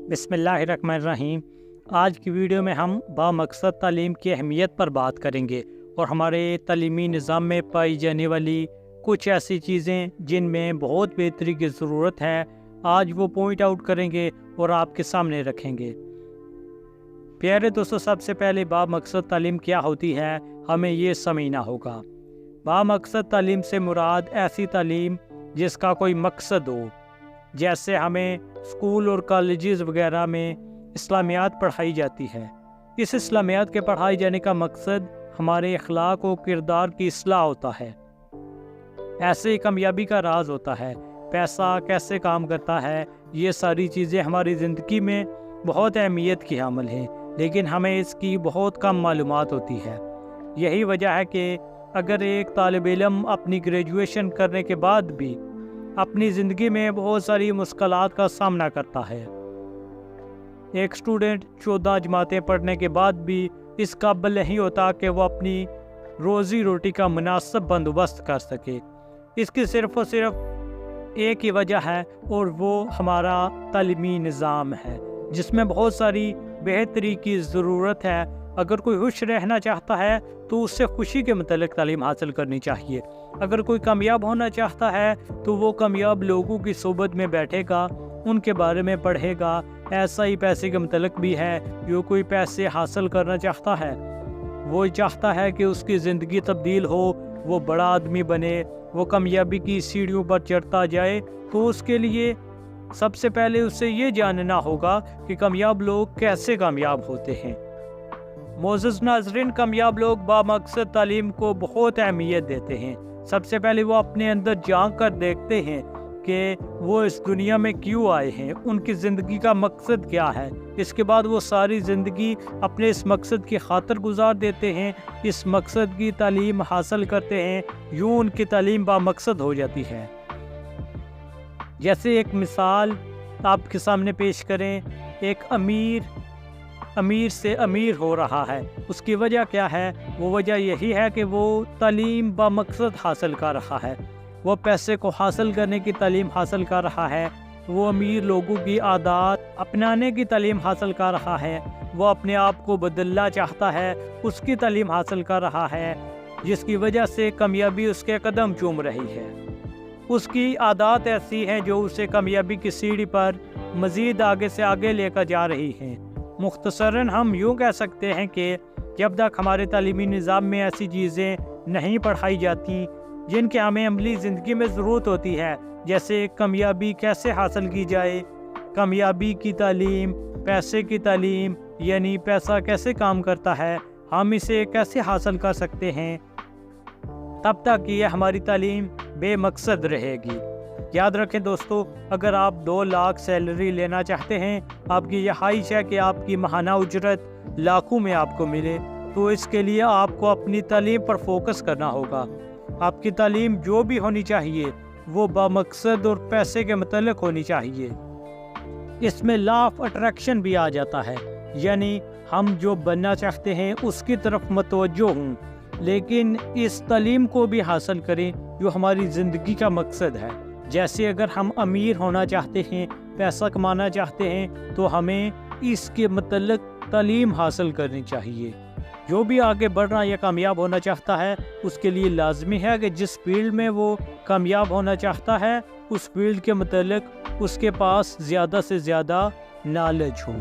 बिस्मिल्लाहिर्रहमानिर्रहीम। आज की वीडियो में हम बामकसद तालीम की अहमियत पर बात करेंगे और हमारे तालीमी निज़ाम में पाई जाने वाली कुछ ऐसी चीज़ें जिनमें बहुत बेहतरी की ज़रूरत है, आज वो पॉइंट आउट करेंगे और आपके सामने रखेंगे। प्यारे दोस्तों, सबसे पहले बामकसद तालीम क्या होती है, हमें ये समझना होगा। बामकसद तालीम से मुराद ऐसी तालीम जिसका कोई मकसद हो, जैसे हमें स्कूल और कॉलेजेस वगैरह में इस्लामियात पढ़ाई जाती है। इस इस्लामियात के पढ़ाई जाने का मकसद हमारे अखलाक और किरदार की इस्लाह होता है। ऐसे ही कामयाबी का राज होता है, पैसा कैसे काम करता है, ये सारी चीज़ें हमारी ज़िंदगी में बहुत अहमियत की हामिल हैं, लेकिन हमें इसकी बहुत कम मालूमात होती है। यही वजह है कि अगर एक तालिब इल्म अपनी ग्रेजुएशन करने के बाद भी अपनी ज़िंदगी में बहुत सारी मुश्किलात का सामना करता है, एक स्टूडेंट 14 जमातें पढ़ने के बाद भी इस काबिल नहीं होता कि वो अपनी रोज़ी रोटी का मुनासिब बंदोबस्त कर सके। इसकी सिर्फ़ और सिर्फ एक ही वजह है और वो हमारा तालीमी निज़ाम है, जिसमें बहुत सारी बेहतरी की ज़रूरत है। अगर कोई खुश रहना चाहता है तो उससे खुशी के मुतालिक तालीम हासिल करनी चाहिए। अगर कोई कामयाब होना चाहता है तो वो कामयाब लोगों की सोबत में बैठेगा, उनके बारे में पढ़ेगा। ऐसा ही पैसे के मुतालिक भी है, जो कोई पैसे हासिल करना चाहता है, वो चाहता है कि उसकी ज़िंदगी तब्दील हो, वो बड़ा आदमी बने, वो कामयाबी की सीढ़ियों पर चढ़ता जाए, तो उसके लिए सबसे पहले उससे ये जानना होगा कि कामयाब लोग कैसे कामयाब होते हैं। मोअज़्ज़िज़ नाज़रीन, कामयाब लोग बामकसद तालीम को बहुत अहमियत देते हैं। सबसे पहले वो अपने अंदर झांक कर देखते हैं कि वो इस दुनिया में क्यों आए हैं, उनकी ज़िंदगी का मकसद क्या है। इसके बाद वो सारी ज़िंदगी अपने इस मकसद की खातिर गुजार देते हैं, इस मकसद की तालीम हासिल करते हैं, यूँ उनकी तालीम बामकसद हो जाती है। जैसे एक मिसाल आपके सामने पेश करें, एक अमीर से अमीर हो रहा है, उसकी वजह क्या है? वो वजह यही है कि वो तालीम बामकसद हासिल कर रहा है, वो पैसे को हासिल करने की तालीम हासिल कर रहा है, वो अमीर लोगों की आदत अपनाने की तालीम हासिल कर रहा है, वो अपने आप को बदलना चाहता है, उसकी तालीम हासिल कर रहा है, जिसकी वजह से कामयाबी उसके कदम चूम रही है। उसकी आदत ऐसी हैं जो उसे कामयाबी की सीढ़ी पर मज़ीद आगे से आगे लेकर जा रही हैं। मुख्तसरन हम यूँ कह सकते हैं कि जब तक हमारे तालीमी निज़ाम में ऐसी चीज़ें नहीं पढ़ाई जाती जिनके हमें अमली ज़िंदगी में ज़रूरत होती है, जैसे कामयाबी कैसे हासिल की जाए, कामयाबी की तालीम, पैसे की तालीम, यानी पैसा कैसे काम करता है, हम इसे कैसे हासिल कर सकते हैं, तब तक ये हमारी तालीम बेमकसद रहेगी। याद रखें दोस्तों, अगर आप 2 लाख सैलरी लेना चाहते हैं, आपकी यह ख्वाहिश है कि आपकी माहाना उजरत लाखों में आपको मिले, तो इसके लिए आपको अपनी तालीम पर फोकस करना होगा। आपकी तालीम जो भी होनी चाहिए वो बामकसद और पैसे के मुतालिक होनी चाहिए। इसमें लॉ ऑफ अट्रैक्शन भी आ जाता है, यानी हम जो बनना चाहते हैं उसकी तरफ मतवज्जो हों, लेकिन इस तालीम को भी हासिल करें जो हमारी ज़िंदगी का मकसद है। जैसे अगर हम अमीर होना चाहते हैं, पैसा कमाना चाहते हैं, तो हमें इसके मतलब तालीम हासिल करनी चाहिए। जो भी आगे बढ़ना या कामयाब होना चाहता है, उसके लिए लाजमी है कि जिस फील्ड में वो कामयाब होना चाहता है, उस फील्ड के मतलब उसके पास ज़्यादा से ज़्यादा नॉलेज हो।